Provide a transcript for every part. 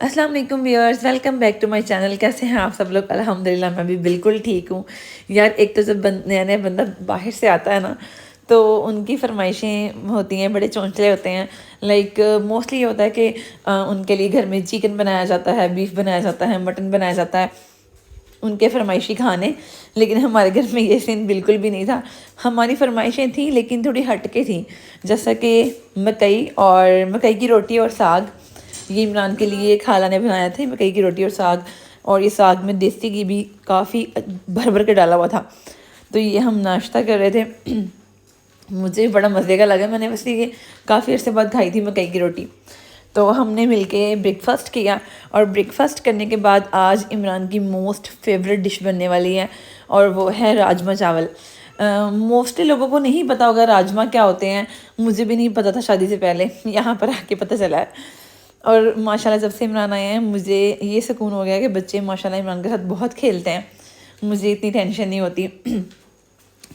अस्सलाम वालेकुम viewers, welcome back to my channel. कैसे हैं आप सब लोग? अल्हम्दुलिल्लाह मैं भी बिल्कुल ठीक हूँ। यार एक तो जब नया नया बंदा बाहर से आता है ना, तो उनकी फरमाइशें होती हैं, बड़े चौंचले होते हैं। लाइक मोस्टली ये होता है कि उनके लिए घर में चिकन बनाया जाता है, बीफ बनाया जाता है, मटन बनाया जाता है, उनके फरमाइशी खाने। लेकिन हमारे घर में ये सीन बिल्कुल भी नहीं था। हमारी फरमाइशें थी लेकिन थोड़ी हटके थी, जैसा कि मकई की रोटी और साग। ये इमरान के लिए खाला ने बनाया था, मकई की रोटी और साग। और ये साग में देसी घी भी काफ़ी भर भर के डाला हुआ था। तो ये हम नाश्ता कर रहे थे। मुझे बड़ा मज़े का लगा। मैंने वैसे ये काफ़ी अर्से बाद खाई थी मकई की रोटी। तो हमने मिलके ब्रेकफास्ट किया, और ब्रेकफास्ट करने के बाद आज इमरान की मोस्ट फेवरेट डिश बनने वाली है, और वो है राजमा चावल। मोस्टली लोगों को नहीं पता होगा राजमा क्या होते हैं। मुझे भी नहीं पता था शादी से पहले, यहाँ पर आके पता चला है। और माशाल्लाह जब से इमरान आए हैं मुझे ये सुकून हो गया कि बच्चे माशाल्लाह इमरान के साथ बहुत खेलते हैं, मुझे इतनी टेंशन नहीं होती।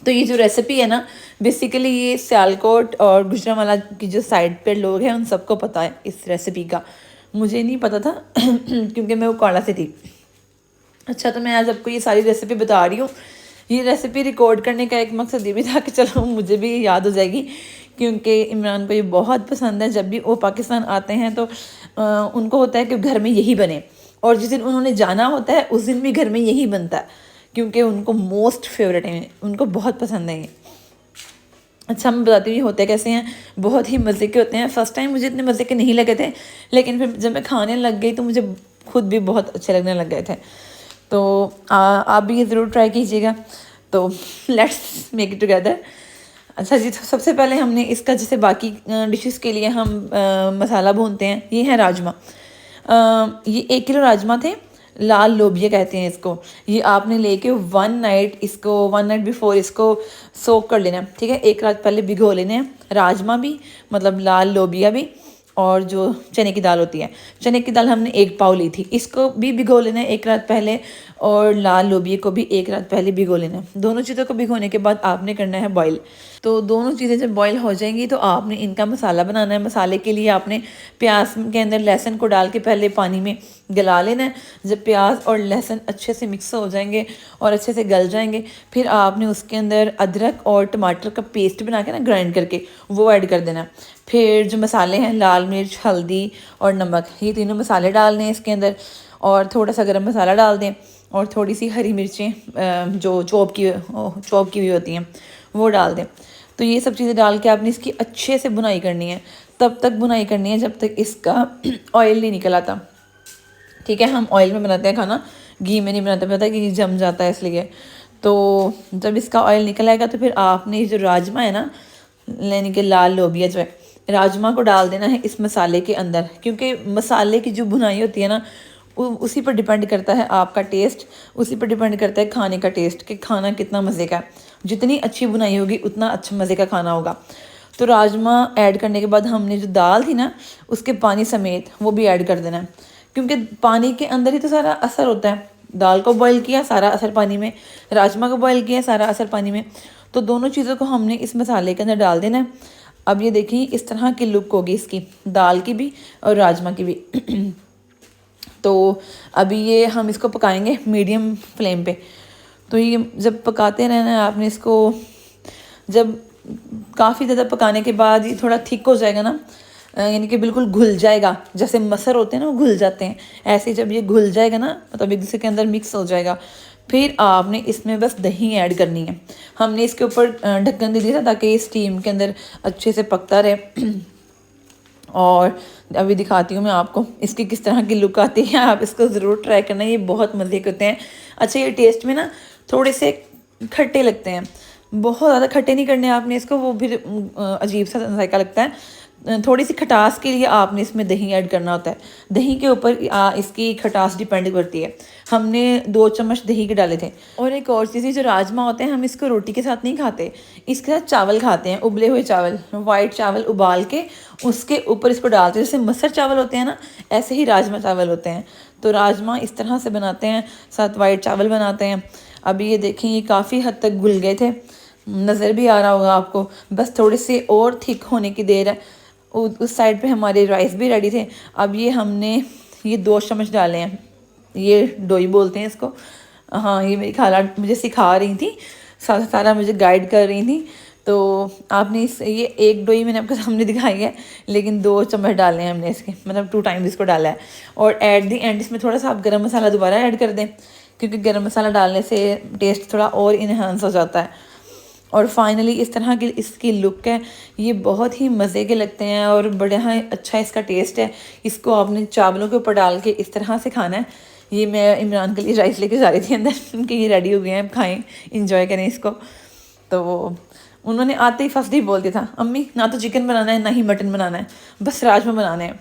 तो ये जो रेसिपी है ना, बेसिकली ये सियालकोट और गुजरांवाला की जो साइड पे लोग हैं उन सबको पता है इस रेसिपी का। मुझे नहीं पता था क्योंकि मैं वो काला से थी। अच्छा, तो मैं आज आपको ये सारी रेसिपी बता रही हूँ। ये रेसिपी रिकॉर्ड करने का एक मकसद ये भी था कि चलो मुझे भी याद हो जाएगी, क्योंकि इमरान को ये बहुत पसंद है। जब भी वो पाकिस्तान आते हैं तो उनको होता है कि घर में यही बने, और जिस दिन उन्होंने जाना होता है उस दिन भी घर में यही बनता है, क्योंकि उनको मोस्ट फेवरेट है, उनको बहुत पसंद है ये। अच्छा, मैं बताती हूँ ये होते कैसे हैं। बहुत ही मज़े के होते हैं। फ़र्स्ट टाइम मुझे इतने मज़े के नहीं लगे थे, लेकिन फिर जब मैं खाने लग गई तो मुझे खुद भी बहुत अच्छे लगने लग गए थे। तो आप भी ये ज़रूर ट्राई कीजिएगा। तो लेट्स मेक इट टुगेदर। अच्छा जी, तो सबसे पहले हमने इसका, जैसे बाकी डिशेस के लिए हम मसाला भूनते हैं, ये है राजमा। ये 1 किलो राजमा थे, लाल लोबिया कहते हैं इसको। ये आपने लेके 1 नाइट बिफोर इसको सोक कर लेना है, ठीक है। 1 रात पहले भिगो लेने हैं राजमा भी, मतलब लाल लोबिया भी, और जो चने की दाल होती है, चने की दाल हमने 1 पाव ली थी, इसको भी भिगो लेना है 1 रात पहले, और लाल लोबिया को भी 1 रात पहले भिगो लेना है। दोनों चीज़ों को भिगोने के बाद आपने करना है बॉईल। तो दोनों चीज़ें जब बॉईल हो जाएंगी तो आपने इनका मसाला बनाना है। मसाले के लिए आपने प्याज के अंदर लहसुन को डाल के पहले पानी में गला लेना है। जब प्याज और लहसुन अच्छे से मिक्स हो जाएंगे और अच्छे से गल जाएंगे, फिर आपने उसके अंदर अदरक और टमाटर का पेस्ट बना के ना ग्राइंड करके वो ऐड कर देना। फिर जो मसाले हैं, लाल मिर्च, हल्दी और नमक, ये तीनों मसाले डालने हैं इसके अंदर, और थोड़ा सा गरम मसाला डाल दें, और थोड़ी सी हरी मिर्चें जो चॉप की हुई होती हैं वो डाल दें। तो ये सब चीज़ें डाल के आपने इसकी अच्छे से बुनाई करनी है। तब तक बुनाई करनी है जब तक इसका ऑयल नहीं निकल आता, ठीक है। हम ऑयल में बनाते हैं खाना, घी में नहीं बनाते, पता है कि जम जाता है इसलिए। तो जब इसका ऑयल निकल आएगा तो फिर आपने जो राजमा है ना, यानी कि लाल लोबिया जो है, राजमा को डाल देना है इस मसाले के अंदर, क्योंकि मसाले की जो बुनाई होती है ना, उसी पर डिपेंड करता है आपका टेस्ट, उसी पर डिपेंड करता है खाने का टेस्ट, कि खाना कितना मज़े का है। जितनी अच्छी बुनाई होगी उतना अच्छा मज़े का खाना होगा। तो राजमा ऐड करने के बाद हमने जो दाल थी ना, उसके पानी समेत वो भी ऐड कर देना है, क्योंकि पानी के अंदर ही तो सारा असर होता है। दाल को बॉईल किया, सारा असर पानी में, राजमा को बॉईल किया, सारा असर पानी में। तो दोनों चीज़ों को हमने इस मसाले के अंदर डाल देना है। अब ये देखिए इस तरह की लुक होगी इसकी, दाल की भी और राजमा की भी। तो अभी ये हम इसको पकाएंगे मीडियम फ्लेम पे। तो ये जब पकाते रहना है आपने इसको। जब काफ़ी ज़्यादा पकाने के बाद ये थोड़ा थिक हो जाएगा ना, यानी कि बिल्कुल घुल जाएगा, जैसे मसर होते हैं ना वो घुल जाते हैं, ऐसे जब ये घुल जाएगा ना, मतलब एक दूसरे के अंदर मिक्स हो जाएगा, फिर आपने इसमें बस दही ऐड करनी है। हमने इसके ऊपर ढक्कन दे दिया था ताकि ये स्टीम के अंदर अच्छे से पकता रहे। और अभी दिखाती हूँ मैं आपको इसकी किस तरह की लुक आती है। आप इसको ज़रूर ट्राई करना, ये बहुत मज़े के होते हैं। अच्छा, ये टेस्ट में ना थोड़े से खट्टे लगते हैं, बहुत ज़्यादा खट्टे नहीं करने आपने इसको, वो फिर अजीब सा जायका लगता है। थोड़ी सी खटास के लिए आपने इसमें दही ऐड करना होता है। दही के ऊपर इसकी खटास डिपेंड करती है। हमने 2 चम्मच दही के डाले थे। और एक और चीज़, जो राजमा होते हैं हम इसको रोटी के साथ नहीं खाते, इसके साथ चावल खाते हैं, उबले हुए चावल, वाइट चावल उबाल के उसके ऊपर इसको डालते हैं। जैसे मसर चावल होते हैं ना, ऐसे ही राजमा चावल होते हैं। तो राजमा इस तरह से बनाते हैं, साथ वाइट चावल बनाते हैं। अभी ये देखें ये काफ़ी हद तक घुल गए थे, नज़र भी आ रहा होगा आपको। बस थोड़े से और थिक होने की देर है। उस साइड पे हमारे राइस भी रेडी थे। अब ये हमने ये 2 चम्मच डाले हैं, ये डोई बोलते हैं इसको। हाँ, ये मेरी खाला मुझे सिखा रही थी, सारा मुझे गाइड कर रही थी। तो आपने ये एक डोई मैंने आपके सामने दिखाई है, लेकिन 2 चम्मच डाले हैं हमने इसके, मतलब 2 टाइम्स इसको डाला है। और एट दी एंड इसमें थोड़ा सा आप गरम मसाला दोबारा ऐड कर दें, क्योंकि गरम मसाला डालने से टेस्ट थोड़ा और इन्हांस हो जाता है। और फाइनली इस तरह की इसकी लुक है, ये बहुत ही मज़े के लगते हैं और बड़ा अच्छा इसका टेस्ट है। इसको आपने चावलों के ऊपर डाल के इस तरह से खाना है। ये मैं इमरान के लिए राइस लेके जा रही थी अंदर कि ये रेडी हो गए हैं, खाएं, इंजॉय करें इसको। तो उन्होंने आते ही फर्स्ट ही बोल दिया था, अम्मी ना तो चिकन बनाना है ना ही मटन बनाना है, बस राजमा बनाने हैं।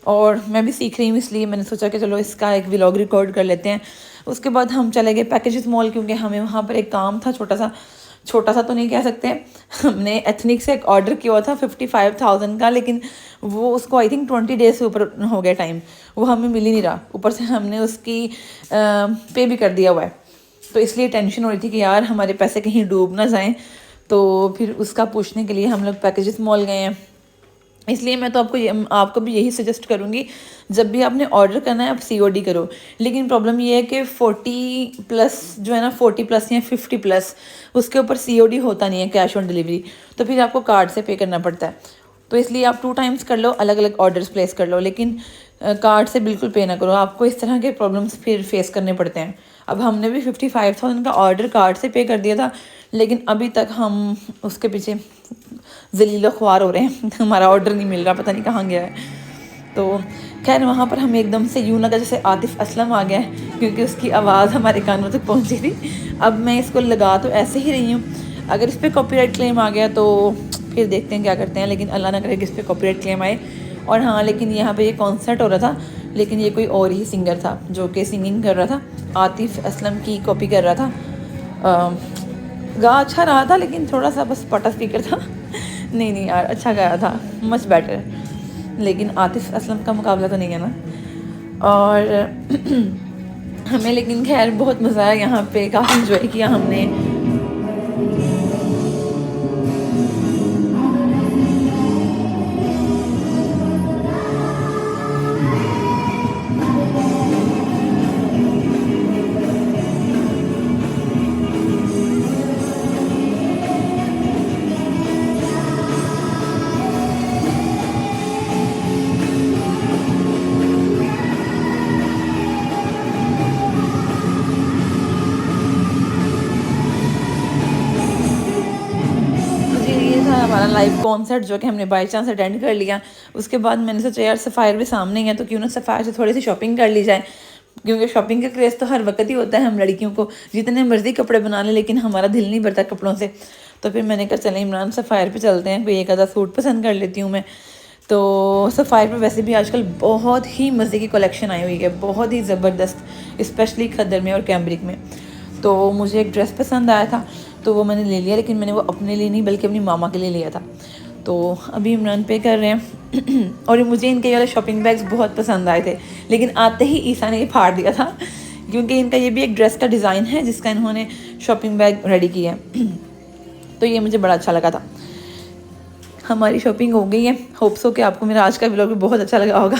और मैं भी सीख रही हूँ, इसलिए मैंने सोचा कि चलो इसका एक व्लॉग रिकॉर्ड कर लेते हैं। उसके बाद हम चले गए पैकेजेस मॉल, क्योंकि हमें वहाँ पर एक काम था, छोटा सा तो नहीं कह सकते। हमने एथनिक से एक ऑर्डर किया था 55,000 का, लेकिन वो उसको आई थिंक 20 डेज से ऊपर हो गया टाइम, वो हमें मिल ही नहीं रहा। ऊपर से हमने उसकी पे भी कर दिया हुआ है, तो इसलिए टेंशन हो रही थी कि यार हमारे पैसे कहीं डूब ना जाएं। तो फिर उसका पूछने के लिए हम लोग पैकेजेस मॉल गए हैं। इसलिए मैं तो आपको भी यही सजेस्ट करूँगी, जब भी आपने ऑर्डर करना है आप COD करो। लेकिन प्रॉब्लम ये है कि 40+ जो है ना, 40+ या 50+, उसके ऊपर COD होता नहीं है, कैश ऑन डिलीवरी, तो फिर आपको कार्ड से पे करना पड़ता है। तो इसलिए आप 2 टाइम्स कर लो, अलग अलग ऑर्डर्स प्लेस कर लो, लेकिन कार्ड से बिल्कुल पे ना करो, आपको इस तरह के प्रॉब्लम्स फिर फेस करने पड़ते हैं। अब हमने भी 55,000 का ऑर्डर कार्ड से पे कर दिया था, लेकिन अभी तक हम उसके पीछे जलीलो ख्वार हो रहे हैं। हमारा ऑर्डर नहीं मिल रहा, पता नहीं कहाँ गया है। तो खैर वहाँ पर हमें एकदम से यूँ लगा जैसे आतिफ असलम आ गया है, क्योंकि उसकी आवाज़ हमारे कानों तक पहुँची थी। अब मैं इसको लगा तो ऐसे ही रही हूँ, अगर इस पर कॉपीराइट क्लेम आ गया तो फिर देखते हैं क्या करते हैं, लेकिन अल्लाह ना करे कि इस पर कॉपीराइट क्लेम आए। और हाँ, लेकिन यहाँ पे ये कॉन्सर्ट हो रहा था, लेकिन ये कोई और ही सिंगर था जो कि सिंगिंग कर रहा था, आतिफ असलम की कॉपी कर रहा था। गा अच्छा रहा था, लेकिन थोड़ा सा बस पटा स्पीकर था। नहीं यार, अच्छा गाया था, मच बेटर, लेकिन आतिफ असलम का मुकाबला तो नहीं है ना। और हमें लेकिन खैर बहुत मज़ा आया यहाँ पे, काफ़ी इंजॉय किया हमने। जी, ये था हमारा लाइव कॉन्सर्ट, जो कि हमने बाई चांस अटेंड कर लिया। उसके बाद मैंने सोचा यार सफ़ायर भी सामने ही है, तो क्यों ना सफ़ायर से थोड़ी सी शॉपिंग कर ली जाए, क्योंकि शॉपिंग का क्रेज़ तो हर वक्त ही होता है। हम लड़कियों को जितने मर्ज़ी कपड़े बना लें, लेकिन हमारा दिल नहीं भरता कपड़ों से। तो फिर मैंने कहा चलें इमरान सफ़ायर पे चलते हैं, कोई एक आधा सूट पसंद कर लेती हूँ मैं। तो सफ़ायर पे वैसे भी आजकल बहुत ही मज़े की कलेक्शन आई हुई है, बहुत ही ज़बरदस्त, स्पेशली खद्दर में और कैम्ब्रिक में। तो मुझे एक ड्रेस पसंद आया था, तो वो मैंने ले लिया, लेकिन मैंने वो अपने लिए नहीं बल्कि अपनी मामा के लिए लिया था। तो अभी इमरान पे कर रहे हैं। और मुझे इनके वाले शॉपिंग बैग्स बहुत पसंद आए थे, लेकिन आते ही ईसा ने ये फाड़ दिया था, क्योंकि इनका ये भी एक ड्रेस का डिज़ाइन है जिसका इन्होंने शॉपिंग बैग रेडी किया है। तो ये मुझे बड़ा अच्छा लगा था। हमारी शॉपिंग हो गई है, होप्स हो कि आपको मेरा आज का व्लॉग भी बहुत अच्छा लगा होगा।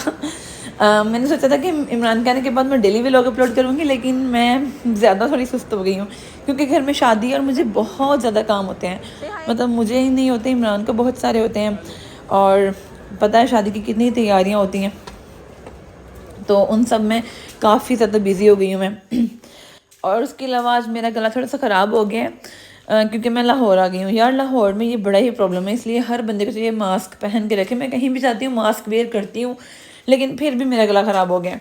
मैंने सोचा था कि इमरान के आने के बाद मैं डेली व्लॉग अपलोड करूँगी, लेकिन मैं ज़्यादा थोड़ी सुस्त हो गई हूँ, क्योंकि घर में शादी है और मुझे बहुत ज़्यादा काम होते हैं। मतलब मुझे ही नहीं होते, इमरान को बहुत सारे होते हैं, और पता है शादी की कितनी तैयारियाँ होती हैं, तो उन सब में काफ़ी ज़्यादा बिज़ी हो गई हूँ मैं। और उसके अलावा आज मेरा गला थोड़ा सा ख़राब हो गया है, क्योंकि मैं लाहौर आ गई हूँ। यार लाहौर में ये बड़ा ही प्रॉब्लम है, इसलिए हर बंदे को चाहिए मास्क पहन के रखे। मैं कहीं भी जाती हूँ मास्क वेयर करती हूँ, लेकिन फिर भी मेरा गला ख़राब हो गया।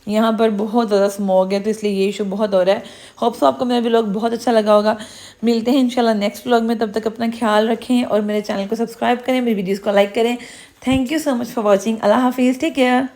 यहाँ पर बहुत ज़्यादा स्मॉग है, तो इसलिए ये इशू बहुत हो रहा है। होप्स आपको मेरा व्लॉग बहुत अच्छा लगा होगा। मिलते हैं इंशाल्लाह नेक्स्ट व्लॉग में, तब तक अपना ख्याल रखें और मेरे चैनल को सब्सक्राइब करें, मेरी वीडियोज़ को लाइक करें। Thank you so much for watching. अल्लाह हाफिज़, टेक केयर।